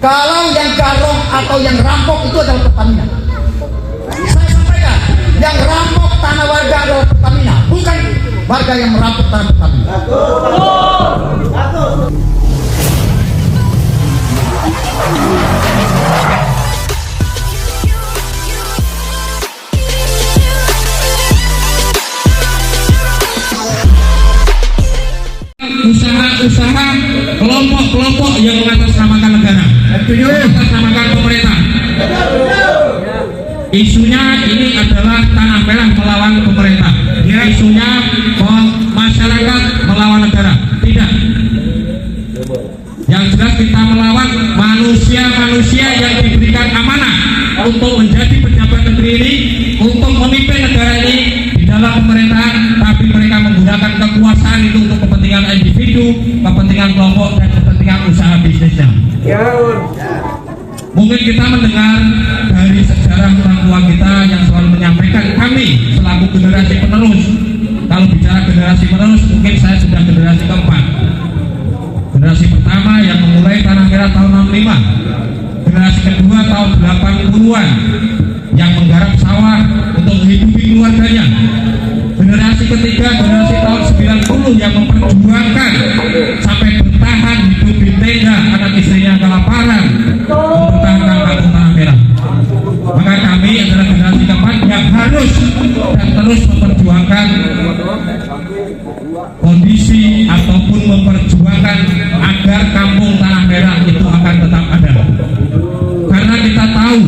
Kalau yang garong atau yang rampok itu adalah Pertamina. Saya sampaikan, yang rampok tanah warga adalah Pertamina, bukan warga yang merampok tanah Pertamina. Usaha-usaha kelompok-kelompok yang mengatasnamakan negara, mengatasnamakan pemerintah. Isunya ini adalah tanah merah melawan pemerintah. Isunya masyarakat melawan negara. Tidak. Yang jelas kita melawan manusia-manusia yang diberikan amanah untuk menjadi pejabat negeri ini, untuk memimpin negara ini di dalam pemerintahan, tapi mereka menggunakan kekuasaan itu untuk kepentingan individu, kepentingan kelompok, dan kepentingan usaha bisnisnya. Mungkin kita mendengar dari sejarah orang tua kita yang selalu menyampaikan, kami selaku generasi penerus. Kalau bicara generasi penerus, mungkin saya sudah generasi keempat. Generasi pertama yang memulai tanah merah tahun 65, generasi kedua tahun 80-an yang menggarap sawah untuk menghidupi keluarganya, generasi ketiga generasi tahun 90 yang memperjuangkan sampai bertahan hidup di tenda, anak istrinya kelaparan, mempertahankan kampung tanah merah. Maka kami adalah generasi keempat yang harus dan terus memperjuangkan kondisi ataupun memperjuangkan agar kampung tanah merah itu akan tetap ada. Karena kita tahu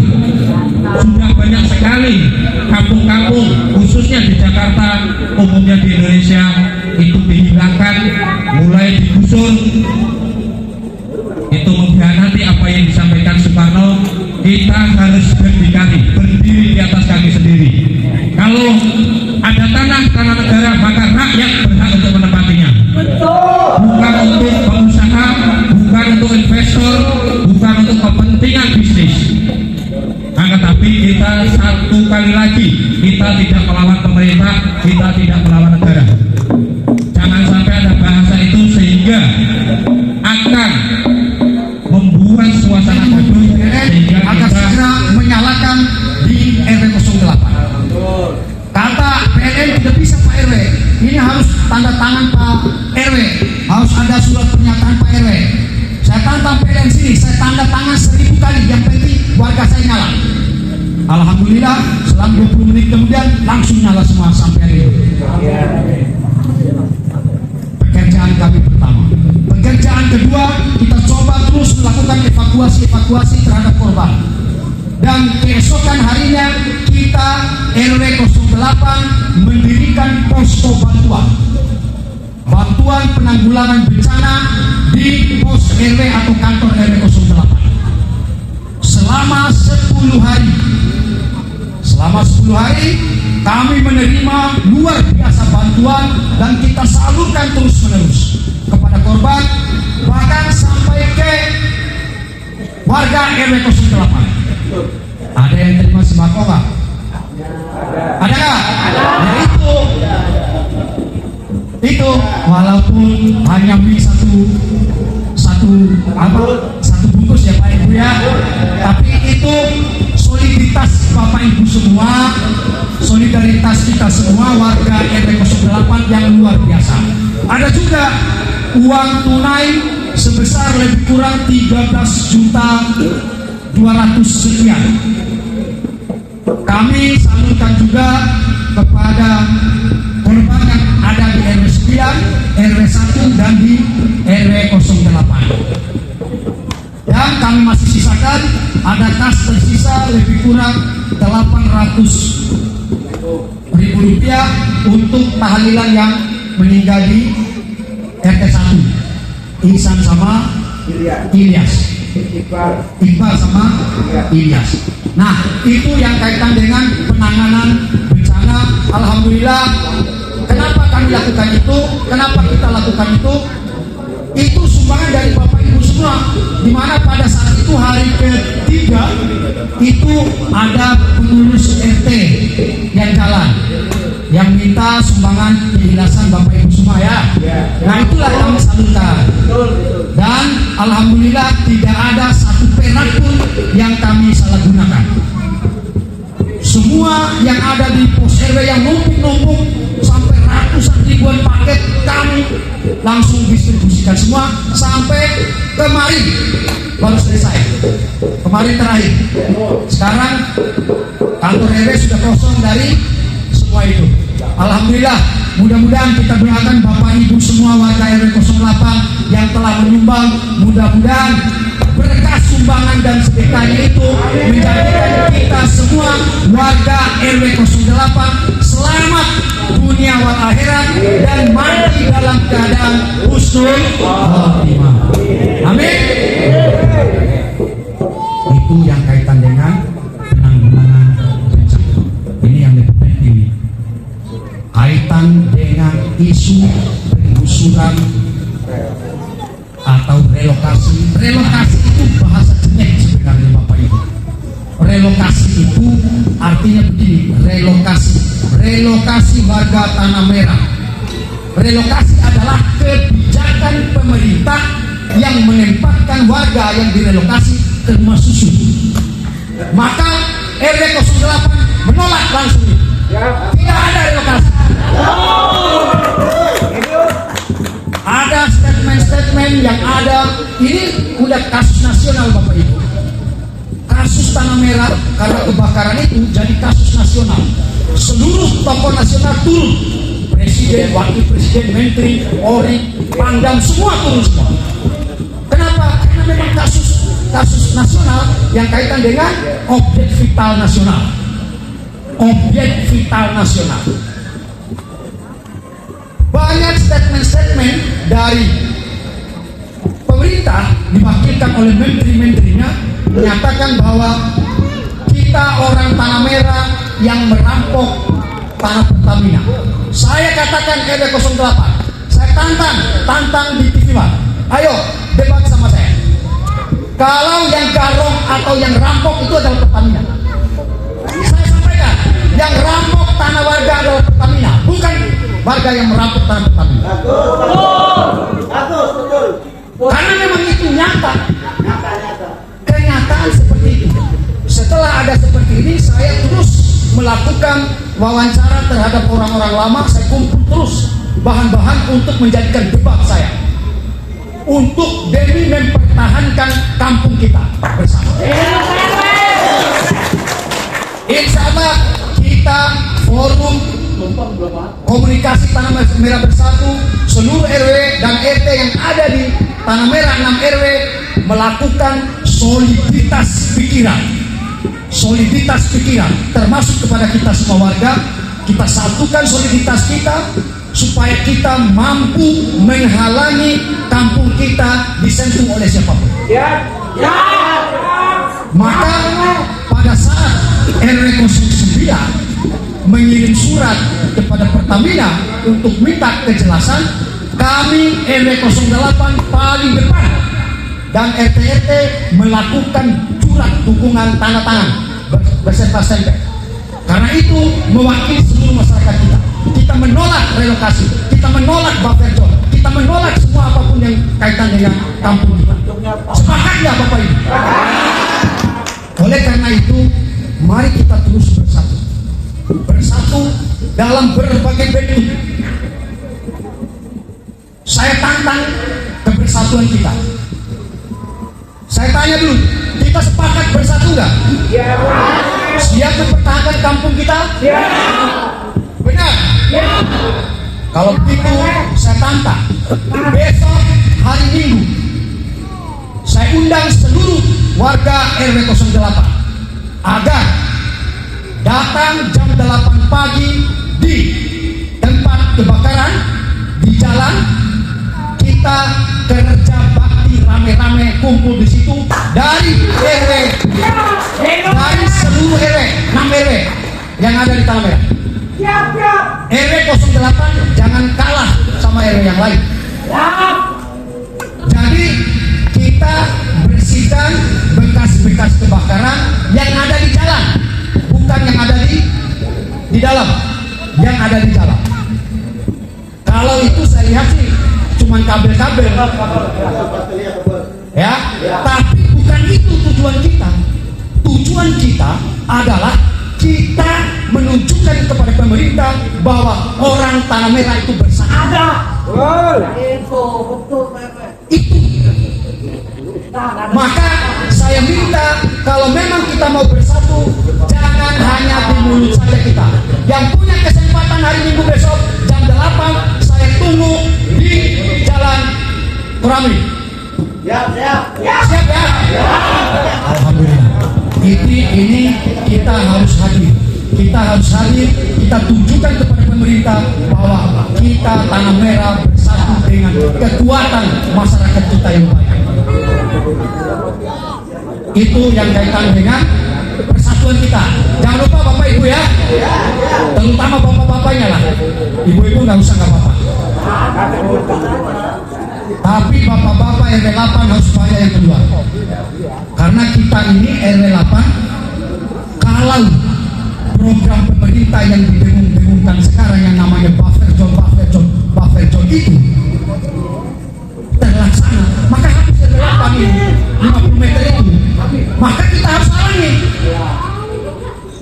sudah banyak sekali kampung-kampung khususnya di Jakarta, umumnya di Indonesia, itu dihilangkan, mulai digusur. Itu mengkhianati apa yang disampaikan Soekarno. Kita harus berdiri di atas kaki sendiri. Kalau ada tanah negara, maka rakyat berhak untuk menempatinya. Bukan untuk pengusaha, bukan untuk investor, bukan untuk kepentingan bisnis. Akan tapi kita satu kali lagi, kita tidak melawan pemerintah, kita tidak melawan negara. Jangan sampai ada bahasa itu sehingga akan membuat suasana gaduh, sehingga akan kita segera menyalakan di RW 08. Kata PLN tidak bisa Pak RW, ini harus tanda tangan Pak RW, harus ada surat pernyataan Pak RW. Saya tantang PLN sini, saya tanda tangan 1000 kali, yang penting warga saya nyala. Alhamdulillah, selang 20 menit kemudian langsung nyala semua sampai hari ini. Pekerjaan kami pertama. Pekerjaan kedua, kita coba terus melakukan evakuasi terhadap korban. Dan keesokan harinya kita RW 08 mendirikan posko bantuan penanggulangan bencana di pos RW atau kantor RW 08 selama 10 hari. Selama 10 hari kami menerima luar biasa bantuan dan kita salurkan terus menerus kepada korban, bahkan sampai ke warga RW 08. Ada yang terima sembako nggak? Ada nggak? Ya itu walaupun hanya mie satu bungkus ya Pak Ibu ya, tapi itu soliditas Bapak Ibu semua, solidaritas kita semua warga RW 08 yang luar biasa. Ada juga uang tunai sebesar lebih kurang 13.200.000 sekian. Kami salurkan juga kepada korban yang ada di RW 9, RW 1 dan di RW 08. Dan kami masih sisakan ada kas tersisa lebih kurang 800.000 rupiah untuk tahlilan yang meninggal di RT 1, Ihsan sama Ilyas, Iqbal sama Ilyas. Nah, itu yang kaitan dengan penanganan bencana. Alhamdulillah. Kenapa kami lakukan itu? Kenapa kita lakukan itu? Itu sumbangan dari Bapak Ibu semua. Di mana pada saat itu hari ketiga itu ada pengurus RT yang jalan, yang minta sumbangan penjelasan Bapak Ibu semua ya. Nah itulah kami salurkan. Dan alhamdulillah tidak ada satu perak pun yang kami salah gunakan. Semua yang ada di pos RW yang numpuk-numpuk sampai ratusan ribuan paket kami langsung distribusikan semua sampai kemarin baru selesai. Kemarin terakhir. Sekarang kantor RW sudah kosong dari semua itu. Alhamdulillah, mudah-mudahan kita doakan Bapak Ibu semua warga RW 08 yang telah menyumbang, mudah-mudahan berkah sumbangan dan sedekahnya itu menjadikan kita semua warga RW 08 selamat dunia wal akhirat dan mati dalam keadaan husnul khotimah. Amin. Itu yang kaitan dengan penanggulangan bencana. Ini yang lebih penting. Kaitan dengan isu penggusuran atau relokasi. Relokasi itu bahasa jelek sebenarnya Bapak Ibu. Relokasi itu artinya begini, relokasi warga Tanah Merah. Relokasi adalah kebijakan pemerintah yang menempatkan warga yang direlokasi ke rumah susun. Maka RW 08 menolak langsung itu. Tidak ada relokasi. Ada statement-statement yang ada, ini udah kasus nasional Bapak Ibu. Kasus Tanah Merah karena kebakaran itu jadi kasus nasional. Seluruh tokoh nasional turun, presiden, wakil presiden, menteri, Polri, Pangdam, semua turun semua. Kenapa? Karena memang kasus nasional yang kaitan dengan objek vital nasional. Objek vital nasional. Banyak statement-statement dari pemerintah diwakilkan oleh menteri-menterinya menyatakan bahwa kita orang Tanah Merah yang merampok tanah Pertamina. Saya katakan RW 08, saya tantang di TV One. Ayo debat sama saya. Kalau yang garong atau yang rampok itu adalah Pertamina. Saya sampaikan, yang rampok tanah warga adalah Pertamina, bukan warga yang merampok tanah Pertamina. Betul. Karena memang itu nyata. Kenyataan seperti itu. Setelah ada seperti ini, saya terus melakukan wawancara terhadap orang-orang lama. Saya kumpul terus bahan-bahan untuk menjadikan debat saya, untuk demi mempertahankan kampung kita bersama. Insya Allah kita forum komunikasi Tanah Merah Bersatu, seluruh RW dan RT yang ada di Tanah Merah 6 RW melakukan soliditas pikiran termasuk kepada kita semua warga. Kita satukan soliditas kita supaya kita mampu menghalangi kampung kita disentuh oleh siapapun. Maka pada saat RW 09 mengirim surat kepada Pertamina untuk minta kejelasan, kami RW 08 paling depan dan RT-RT melakukan surat dukungan tanda tangan beserta stempel. Karena itu mewakili seluruh masyarakat kita. Kita menolak relokasi, kita menolak buffer zone, kita menolak semua apapun yang kaitan dengan kampung kita. Sepakat ya Bapak Ibu? Oleh karena itu, mari kita terus bersatu dalam berbagai bentuk. Saya tantang kebersatuan kita. Saya tanya dulu, kita sepakat bersatu nggak? Ya. Siap mempertahankan kampung kita? Ya. Benar? Ya. Kalau begitu, saya tantang. Besok hari Minggu, saya undang seluruh warga RW 08 agar datang jam 8 pagi di tempat kebakaran, di jalan. Kita kerja bakti rame-rame kumpul di situ dari RW, dari seluruh RW 6 RW yang ada di Tanah Merah. RW 08 jangan kalah sama RW yang lain. Jadi kita bersihkan bekas-bekas kebakaran yang ada di jalan, bukan yang ada di dalam, yang ada di jalan. Kalau itu saya lihat sih cuman kabel-kabel, ya, tapi bukan itu tujuan tujuan kita adalah kita menunjukkan kepada pemerintah bahwa orang Tanah Merah itu bersatu. Itu. Maka saya minta kalau memang kita mau bersatu, jangan hanya di mulut saja kita. Yang punya kesempatan hari Minggu besok jam 8 saya tunggu di Jalan Koramil. Siap ya? Alhamdulillah. Ini kita harus hadir. Kita tunjukkan kepada pemerintah bahwa kita Tanah Merah bersatu dengan kekuatan masyarakat kita yang baik. Itu yang kaitan dengan persatuan kita. Jangan lupa Bapak Ibu ya, terutama bapak-bapaknya lah. Ibu-ibu nggak usah, nggak apa-apa. Tapi bapak-bapak RW 8 harus supaya yang keluar. Karena kita ini RW 8, kalau program pemerintah yang didengung-dengungkan sekarang yang namanya buffer zone itu terlaksana, maka habis RW 8 ini 50 meter itu, maka kita harus halangi.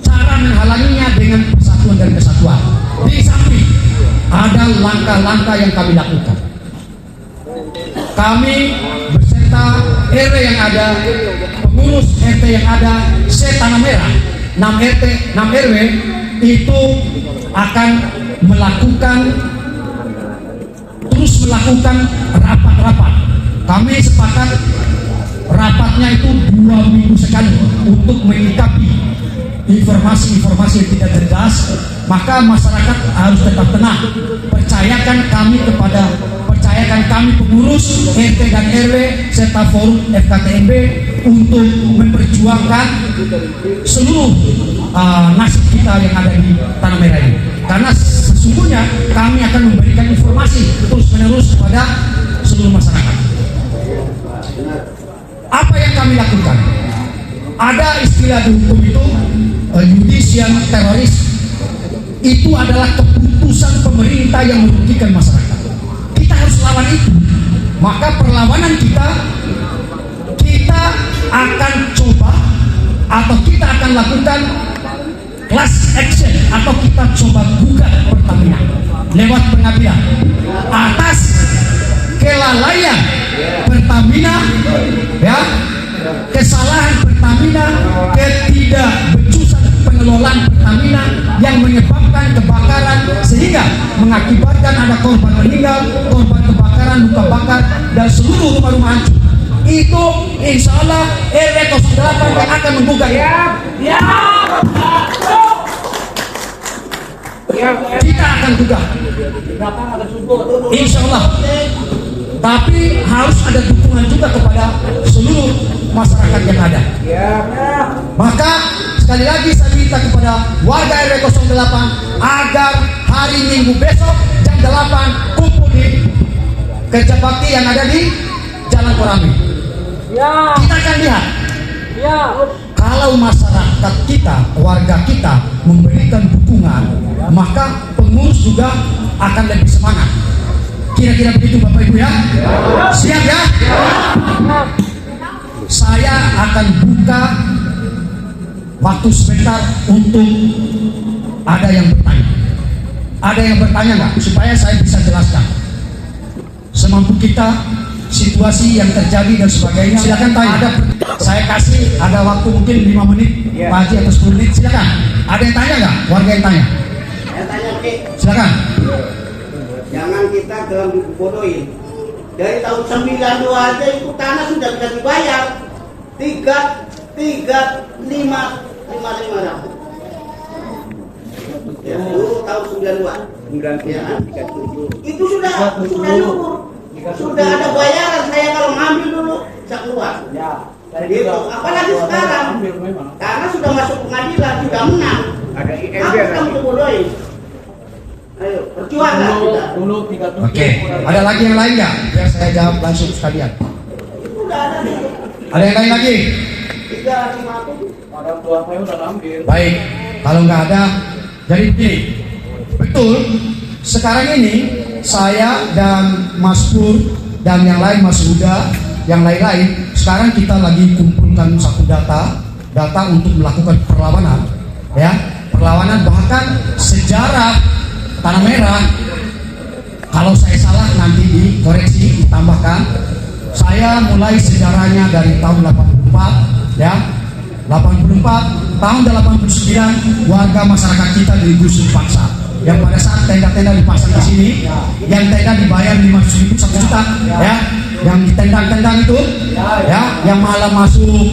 Cara menghalanginya dengan persatuan dan kesatuan. Di samping ada langkah-langkah yang kami lakukan. Kami beserta RW yang ada, pengurus RT yang ada, Tanah Merah 6 RT 6 RW itu akan terus melakukan rapat-rapat. Kami sepakat rapatnya itu 2 minggu sekali untuk menyikapi informasi-informasi yang tidak jelas. Maka masyarakat harus tetap tenang. Percayakan kami pengurus RT dan RW serta forum FKTMB untuk memperjuangkan seluruh nasib kita yang ada di Tanah Merah ini. Karena sesungguhnya kami akan memberikan informasi terus-menerus kepada seluruh masyarakat. Apa yang kami lakukan? Ada istilah di hukum itu judicial teroris. Itu adalah keputusan pemerintah yang merugikan masyarakat. Kita harus lawan itu. Maka perlawanan kita akan coba atau kita akan lakukan class action atau kita coba gugat Pertamina lewat pengadilan atas kelalaian Pertamina, ya, kesalahan Pertamina, ketidakbecusan pengelolaan Pertamina yang menyebabkan kebakaran sehingga mengakibatkan ada korban meninggal, korban kebakaran, luka bakar dan seluruh rumah-rumah hancur. Itu insya Allah RW 08 yang akan menggugat. Kita akan gugat, insya Allah. Tapi harus ada dukungan juga kepada seluruh masyarakat yang ada. Maka sekali lagi saya minta kepada warga RW 08 agar hari Minggu besok jam 8 kumpul di Kerja Bakti yang ada di Jalan Koramil. Kita akan lihat kalau masyarakat kita, warga kita memberikan dukungan, maka pengurus juga akan lebih semangat. Kira-kira begitu Bapak Ibu ya? Siap ya? Saya akan buka waktu sebentar untuk ada yang bertanya. Ada yang bertanya nggak? Supaya saya bisa jelaskan semampu kita situasi yang terjadi dan sebagainya. Silakan tanya. Saya kasih ada waktu mungkin 5 menit, Pak Haji, atau 10 menit. Silakan. Ada yang tanya nggak? Warga yang tanya. Saya tanya, Ki. Silakan. Jangan kita dalam dibodohin. Dari tahun 92 aja itu tanah sudah bisa dibayar 3,5 ribu. Ya, dulu tahun 92. Ya, itu sudah diukur. Sudah ada bayaran. Saya kalau ngambil dulu bisa keluar. Gitu. Apalagi sekarang karena sudah masuk pengadilan, sudah menang. Apa kamu dibodohin? Ayo, perjuangkan kita. Oke, ada lagi yang lain nggak? Biar saya jawab langsung sekalian. Sudah ada itu. Ada yang lain lagi? 3,5. Orang tua saya udah ngambil. Baik, kalau nggak ada, jadi begini. Betul, sekarang ini saya dan Mas Pur dan yang lain, Mas Huda, yang lain-lain, sekarang kita lagi kumpulkan satu data datang untuk melakukan perlawanan, ya, perlawanan. Bahkan sejarah Tanah Merah, kalau saya salah nanti dikoreksi, ditambahkan. Saya mulai sejarahnya dari tahun 84, ya, 84, tahun 89 warga masyarakat kita digusur paksa. Yang pada saat tenda-tenda dipasang di sini, yang tenda dibayar 500.000 1 juta, ya, yang ditendang-tendang itu, ya, yang malam masuk,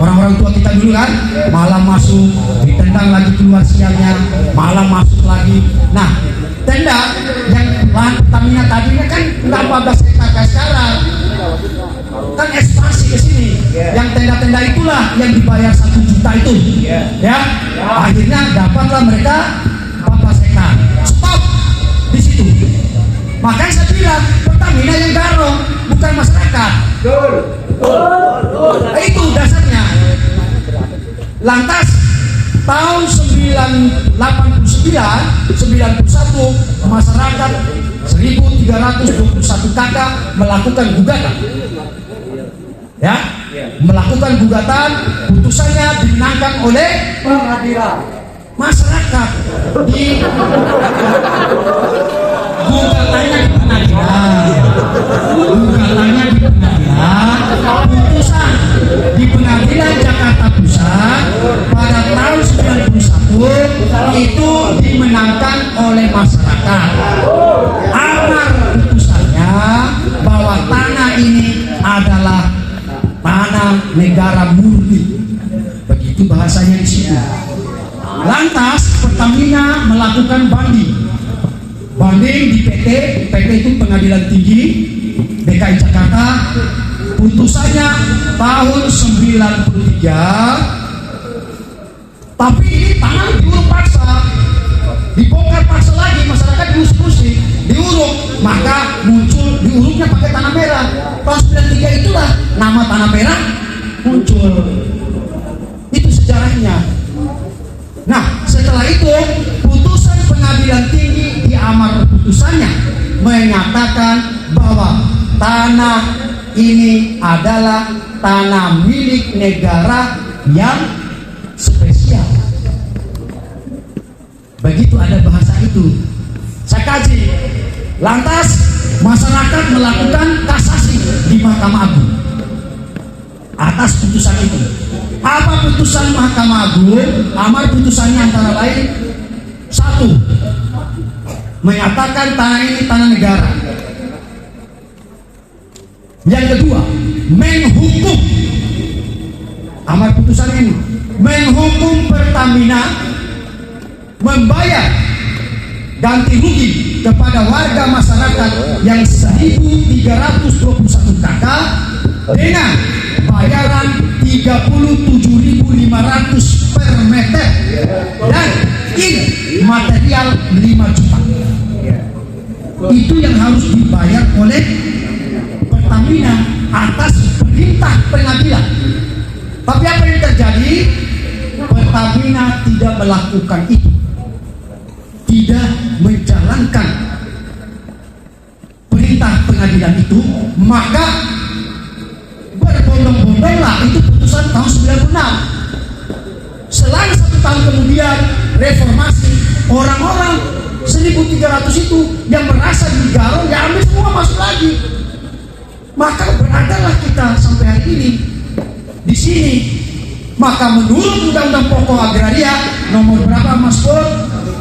orang-orang tua kita dulu kan, malam masuk, ditendang lagi keluar siangnya, malam masuk lagi. Nah, tenda yang lahan Pertamina tadinya kan 14 hektar kayak sekarang, kan ekspansi ke sini. Yang tenda-tenda itulah yang dibayar 1 juta itu, ya. Akhirnya dapatlah mereka 14 hektar. Stop di situ. Makanya saya bilang Pertamina yang garong, bukan masyarakat. Itu dasarnya. Lantas tahun 91 masyarakat 1321 kakak melakukan gugatan, ya, melakukan gugatan. Putusannya dimenangkan oleh pengadilan. Masyarakat di gugatannya di pengadilan, putusan di pengadilan Jakarta Pusat pada tahun 91 itu dimenangkan oleh masyarakat. Amar putusannya bahwa tanah ini adalah tanah negara murni, begitu bahasanya di situ. Lantas Pertamina melakukan banding di PT itu Pengadilan Tinggi DKI Jakarta. Putusannya tahun 93, tapi ini tanah diuruk paksa, dibongkar paksa lagi, masyarakat diusir-usir, diuruk, maka muncul diuruknya pakai tanah merah. Tahun 93 itulah nama tanah merah muncul. Itu sejarahnya. Nah, setelah itu putusan Pengadilan Tinggi di amar putusannya menyatakan bahwa tanah ini adalah tanah milik negara yang spesial. Begitu ada bahasa itu. Saya kaji. Lantas masyarakat melakukan kasasi di Mahkamah Agung atas putusan itu. Apa putusan Mahkamah Agung? Amar putusannya antara lain: 1. Menyatakan tanah ini tanah negara. Yang kedua, menghukum, amar putusan ini menghukum Pertamina membayar ganti rugi kepada warga masyarakat yang 1.321 kakak dengan bayaran 37.500 per meter dan material 5 juta. Itu yang harus dibayar oleh Pertamina atas perintah pengadilan. Tapi apa yang terjadi? Pertamina tidak melakukan itu, tidak menjalankan perintah pengadilan itu, maka berbondong-bondonglah itu putusan tahun 96. Selang 1 tahun kemudian reformasi, orang-orang 1.300 itu yang merasa digarong diambil semua masuk lagi. Maka beradalah kita sampai hari ini di sini. Maka menurut Undang-Undang Pokok Agraria nomor berapa Mas Pur?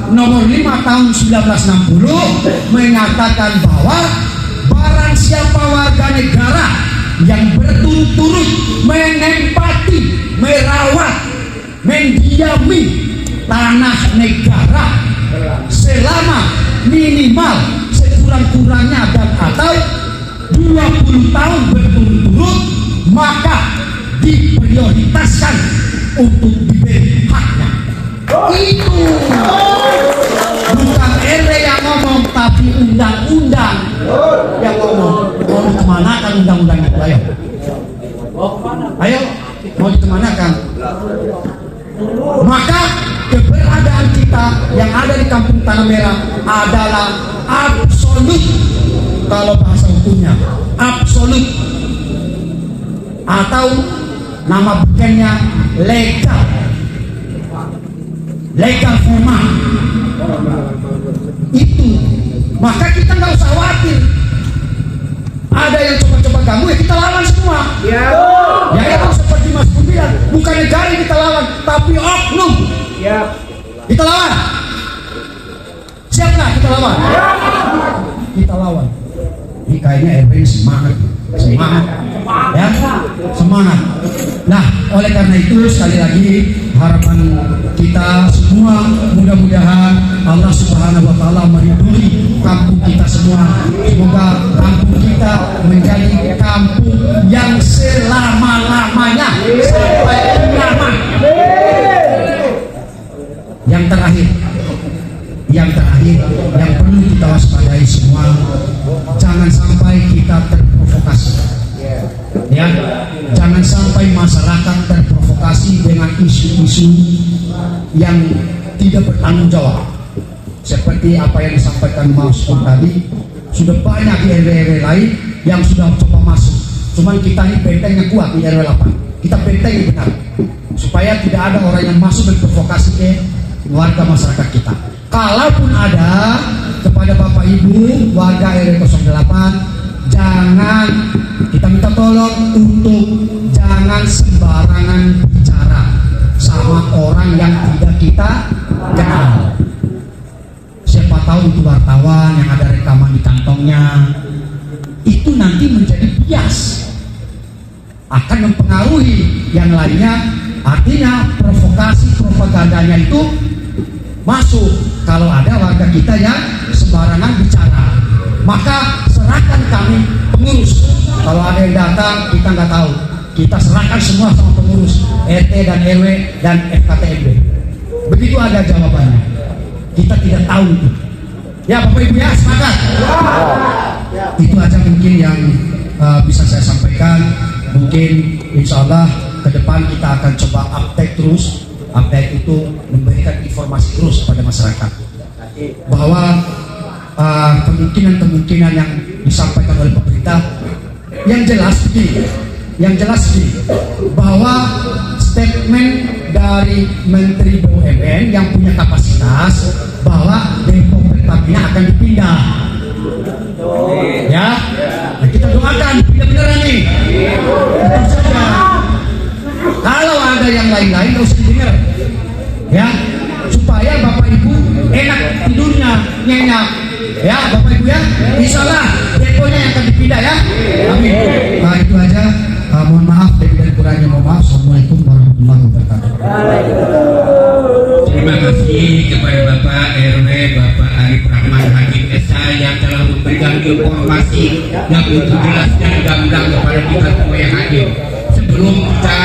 Nomor 5 tahun 1960 menyatakan bahwa barang siapa warga negara yang berturut-turut menempati, merawat, mendiami tanah negara selama minimal sekurang-kurangnya dan atau 20 tahun berturut-turut, maka diprioritaskan untuk diberi haknya. Itu bukan RW yang ngomong, tapi undang-undang yang ngomong. Mau dikemanakan undang-undang itu? Ayo, mau dikemanakan? Maka keberadaan kita yang ada di Kampung Tanah Merah adalah absolut. Kalau bahasa hukumnya absolut, atau nama bukannya legal formal itu, maka kita nggak usah khawatir. Ada yang coba-coba ganggu, ya kita lawan semua. Ya emang seperti Mas Budi bilang, bukan negara yang kita lawan, tapi oknum. Kita lawan. Siap nggak kita lawan? Kita lawan. Ini kayaknya RW semangat, ya, semangat. Nah, oleh karena itu sekali lagi harapan kita semua mudah-mudahan Allah Subhanahu Wa Taala meridhoi kampung kita semua. Semoga kampung kita menjadi kampung yang selama-lamanya sampai kiamat. Yang terakhir yang perlu kita waspadai semua, jangan sampai kita terprovokasi. Ya, jangan sampai masyarakat terprovokasi dengan isu-isu yang tidak bertanggung jawab. Seperti apa yang disampaikan Mas Pur tadi, sudah banyak di RW lain yang sudah coba masuk. Cuman kita ini bentengnya kuat di RW 8. Kita bentengnya benar, supaya tidak ada orang yang masuk berprovokasi ke warga masyarakat kita. Kalaupun ada, kepada Bapak Ibu warga RW 08, jangan, kita minta tolong untuk jangan sembarangan bicara sama orang yang tidak kita kenal. Siapa tahu itu wartawan yang ada rekaman di kantongnya, itu nanti menjadi bias, akan mempengaruhi yang lainnya. Artinya provokasi propagandanya itu masuk. Kalau ada warga kita yang sembarangan bicara, maka serahkan kami pengurus. Kalau ada yang datang kita nggak tahu, kita serahkan semua sama pengurus RT dan RW dan FKTMB. Begitu ada jawabannya. Kita tidak tahu itu. Ya Bapak Ibu ya, sepakat. Itu aja mungkin yang bisa saya sampaikan. Mungkin insya Allah ke depan kita akan coba update terus. Update itu memberikan informasi terus kepada masyarakat bahwa kemungkinan yang disampaikan oleh pemerintah yang jelas begini, bahwa statement dari Menteri BUMN yang punya kapasitas bahwa depo Pertamina akan dipindah. Ya, nah, kita doakan pindah beneran nih. Kalau ada yang lain-lain nggak usah didengar, ya, supaya Bapak Ibu enak tidurnya, nyenyak, ya Bapak Ibu ya. Insyaallah deponya yang akan dipindah ya. Amin. Nah itu aja. Mohon maaf dan kurangnya, mohon maaf. Assalamualaikum warahmatullahi wabarakatuh. Terima kasih kepada Bapak RW Bapak Arif Rahman Hakim SH yang telah memberikan informasi yang begitu jelas dan gamblang kepada kita semua yang hadir. Sebelum kita